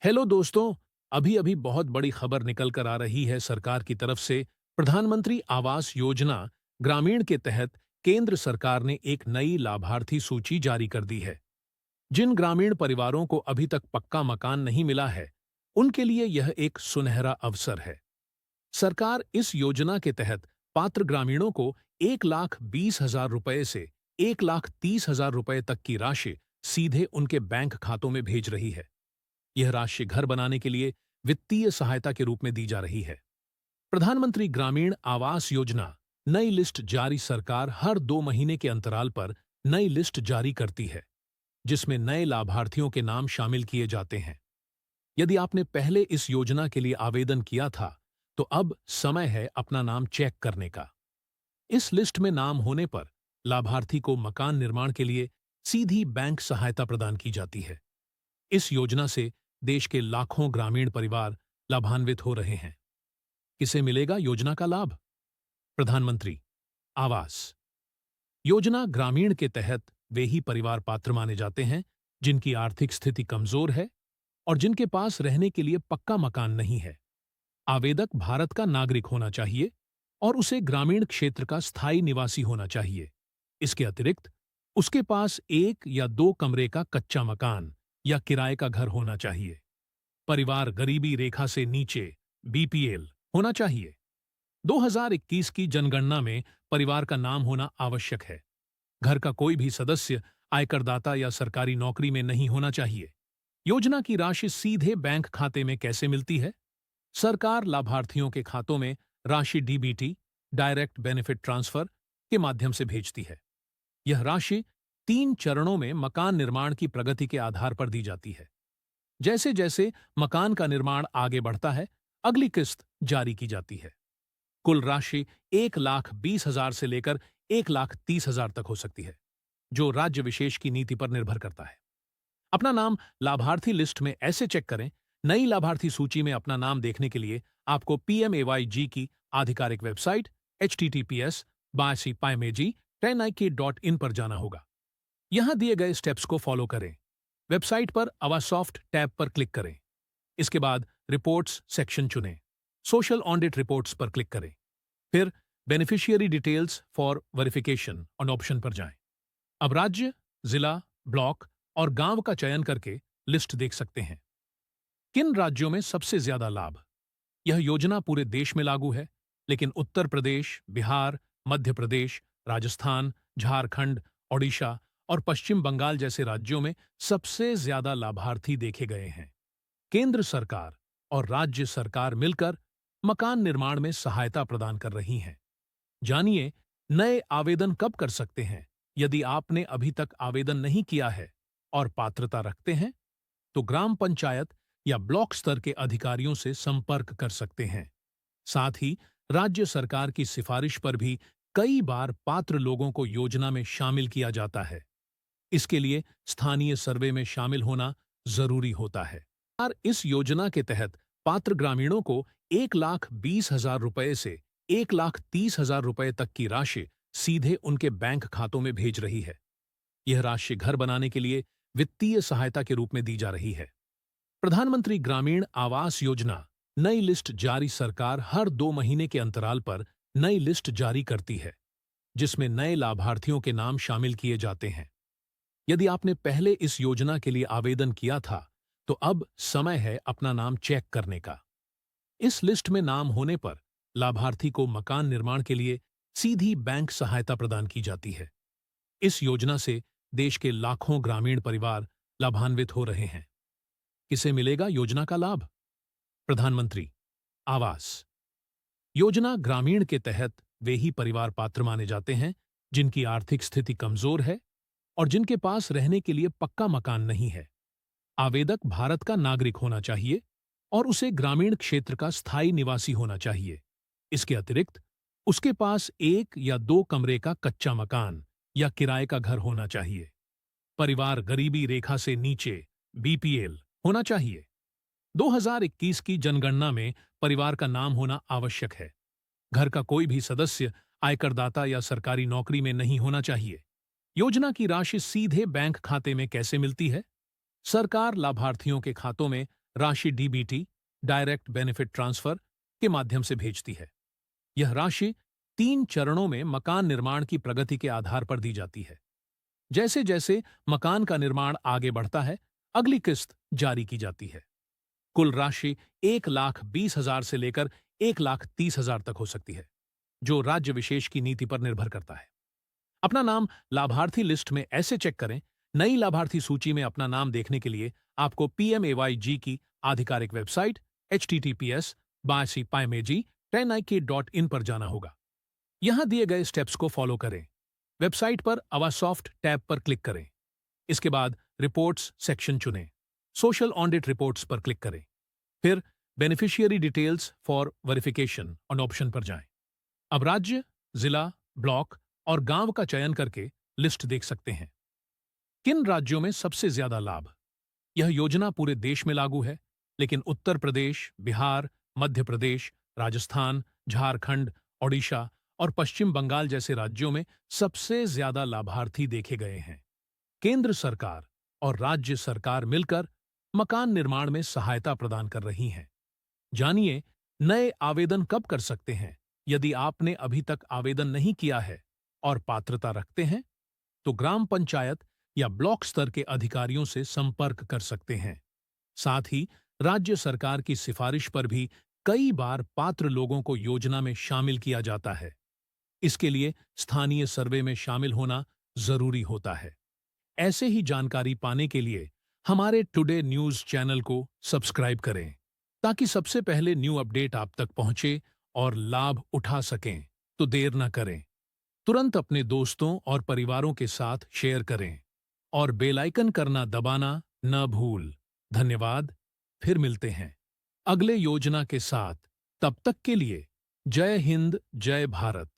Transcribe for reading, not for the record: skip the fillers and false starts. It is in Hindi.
हेलो दोस्तों। अभी अभी बहुत बड़ी खबर निकल कर आ रही है सरकार की तरफ से। प्रधानमंत्री आवास योजना ग्रामीण के तहत केंद्र सरकार ने एक नई लाभार्थी सूची जारी कर दी है। जिन ग्रामीण परिवारों को अभी तक पक्का मकान नहीं मिला है, उनके लिए यह एक सुनहरा अवसर है। सरकार इस योजना के तहत पात्र ग्रामीणों को 1,20,000 रुपए से 1,30,000 रुपए तक की राशि सीधे उनके बैंक खातों में भेज रही है। यह राशि घर बनाने के लिए वित्तीय सहायता के रूप में दी जा रही है। प्रधानमंत्री ग्रामीण आवास योजना नई लिस्ट जारी सरकार हर 2 महीने के अंतराल पर नई लिस्ट जारी करती है, जिसमें नए लाभार्थियों के नाम शामिल किए जाते हैं। यदि आपने पहले इस योजना के लिए आवेदन किया था, तो अब समय है अपना नाम चेक करने का। इस लिस्ट में नाम होने पर लाभार्थी को मकान निर्माण के लिए सीधी बैंक सहायता प्रदान की जाती है। इस योजना से देश के लाखों ग्रामीण परिवार लाभान्वित हो रहे हैं। किसे मिलेगा योजना का लाभ? प्रधानमंत्री आवास योजना ग्रामीण के तहत वे ही परिवार पात्र माने जाते हैं जिनकी आर्थिक स्थिति कमजोर है और जिनके पास रहने के लिए पक्का मकान नहीं है। आवेदक भारत का नागरिक होना चाहिए और उसे ग्रामीण क्षेत्र का स्थायी निवासी होना चाहिए। इसके अतिरिक्त उसके पास 1 या 2 कमरे का कच्चा मकान या किराए का घर होना चाहिए। परिवार गरीबी रेखा से नीचे बीपीएल होना चाहिए। 2021 की जनगणना में परिवार का नाम होना आवश्यक है। घर का कोई भी सदस्य आयकरदाता या सरकारी नौकरी में नहीं होना चाहिए। योजना की राशि सीधे बैंक खाते में कैसे मिलती है? सरकार लाभार्थियों के खातों में राशि डीबीटी डायरेक्ट बेनिफिट ट्रांसफर के माध्यम से भेजती है। यह राशि 3 चरणों में मकान निर्माण की प्रगति के आधार पर दी जाती है। जैसे जैसे मकान का निर्माण आगे बढ़ता है, अगली किस्त जारी की जाती है। कुल राशि 1,20,000 से लेकर 1,30,000 तक हो सकती है, जो राज्य विशेष की नीति पर निर्भर करता है। अपना नाम लाभार्थी लिस्ट में ऐसे चेक करें। नई लाभार्थी सूची में अपना नाम देखने के लिए आपको PMAYG की आधिकारिक वेबसाइट https://pymeji10ik.in पर जाना होगा। यहां दिए गए स्टेप्स को फॉलो करें। वेबसाइट पर आवासॉफ्ट टैब पर क्लिक करें। इसके बाद रिपोर्ट्स सेक्शन चुनें। सोशल ऑडिट रिपोर्ट्स पर क्लिक करें। फिर beneficiary details for verification on option पर जाएं। अब राज्य, जिला, ब्लॉक और गांव का चयन करके लिस्ट देख सकते हैं। किन राज्यों में सबसे ज्यादा लाभ? यह योजना पूरे देश में लागू है, लेकिन उत्तर प्रदेश, बिहार, मध्य प्रदेश, राजस्थान, झारखंड, ओडिशा और पश्चिम बंगाल जैसे राज्यों में सबसे ज्यादा लाभार्थी देखे गए हैं। केंद्र सरकार और राज्य सरकार मिलकर मकान निर्माण में सहायता प्रदान कर रही हैं। जानिए नए आवेदन कब कर सकते हैं। यदि आपने अभी तक आवेदन नहीं किया है और पात्रता रखते हैं, तो ग्राम पंचायत या ब्लॉक स्तर के अधिकारियों से संपर्क कर सकते हैं। साथ ही राज्य सरकार की सिफारिश पर भी कई बार पात्र लोगों को योजना में शामिल किया जाता है। इसके लिए स्थानीय सर्वे में शामिल होना जरूरी होता है। सरकार इस योजना के तहत पात्र ग्रामीणों को 1,20,000 रुपए से 1,30,000 रुपए तक की राशि सीधे उनके बैंक खातों में भेज रही है। यह राशि घर बनाने के लिए वित्तीय सहायता के रूप में दी जा रही है। प्रधानमंत्री ग्रामीण आवास योजना नई लिस्ट जारी सरकार हर 2 महीने के अंतराल पर नई लिस्ट जारी करती है, जिसमें नए लाभार्थियों के नाम शामिल किए जाते हैं। यदि आपने पहले इस योजना के लिए आवेदन किया था, तो अब समय है अपना नाम चेक करने का। इस लिस्ट में नाम होने पर लाभार्थी को मकान निर्माण के लिए सीधी बैंक सहायता प्रदान की जाती है। इस योजना से देश के लाखों ग्रामीण परिवार लाभान्वित हो रहे हैं। किसे मिलेगा योजना का लाभ? प्रधानमंत्री आवास योजना ग्रामीण के तहत वे ही परिवार पात्र माने जाते हैं जिनकी आर्थिक स्थिति कमजोर है और जिनके पास रहने के लिए पक्का मकान नहीं है। आवेदक भारत का नागरिक होना चाहिए और उसे ग्रामीण क्षेत्र का स्थायी निवासी होना चाहिए। इसके अतिरिक्त उसके पास 1 या 2 कमरे का कच्चा मकान या किराए का घर होना चाहिए। परिवार गरीबी रेखा से नीचे बीपीएल होना चाहिए। 2021 की जनगणना में परिवार का नाम होना आवश्यक है। घर का कोई भी सदस्य आयकरदाता या सरकारी नौकरी में नहीं होना चाहिए। योजना की राशि सीधे बैंक खाते में कैसे मिलती है? सरकार लाभार्थियों के खातों में राशि डीबीटी डायरेक्ट बेनिफिट ट्रांसफर के माध्यम से भेजती है। यह राशि 3 चरणों में मकान निर्माण की प्रगति के आधार पर दी जाती है। जैसे जैसे मकान का निर्माण आगे बढ़ता है, अगली किस्त जारी की जाती है। कुल राशि 1,20,000 से लेकर 1,30,000 तक हो सकती है, जो राज्य विशेष की नीति पर निर्भर करता है। अपना नाम लाभार्थी लिस्ट में ऐसे चेक करें। नई लाभार्थी सूची में अपना नाम देखने के लिए आपको PMAYG की आधिकारिक वेबसाइट https://pymeji10ik.in पर जाना होगा। यहां दिए गए स्टेप्स को फॉलो करें। वेबसाइट पर आवासॉफ्ट टैब पर क्लिक करें। इसके बाद रिपोर्ट्स सेक्शन चुनें। सोशल ऑडिट रिपोर्ट्स पर क्लिक करें। फिर beneficiary details for verification on option पर जाएं। अब राज्य, जिला, ब्लॉक और गांव का चयन करके लिस्ट देख सकते हैं। किन राज्यों में सबसे ज्यादा लाभ? यह योजना पूरे देश में लागू है, लेकिन उत्तर प्रदेश, बिहार, मध्य प्रदेश, राजस्थान, झारखंड, ओडिशा और पश्चिम बंगाल जैसे राज्यों में सबसे ज्यादा लाभार्थी देखे गए हैं। केंद्र सरकार और राज्य सरकार मिलकर मकान निर्माण में सहायता प्रदान कर रही हैं। जानिए नए आवेदन कब कर सकते हैं। यदि आपने अभी तक आवेदन नहीं किया है और पात्रता रखते हैं, तो ग्राम पंचायत या ब्लॉक स्तर के अधिकारियों से संपर्क कर सकते हैं। साथ ही राज्य सरकार की सिफारिश पर भी कई बार पात्र लोगों को योजना में शामिल किया जाता है। इसके लिए स्थानीय सर्वे में शामिल होना जरूरी होता है। ऐसे ही जानकारी पाने के लिए हमारे टुडे न्यूज चैनल को सब्सक्राइब करें, ताकि सबसे पहले न्यू अपडेट आप तक पहुंचे और लाभ उठा सकें। तो देर न करें, तुरंत अपने दोस्तों और परिवारों के साथ शेयर करें और बेल आइकन करना दबाना न भूल। धन्यवाद। फिर मिलते हैं अगले योजना के साथ। तब तक के लिए जय हिंद, जय भारत।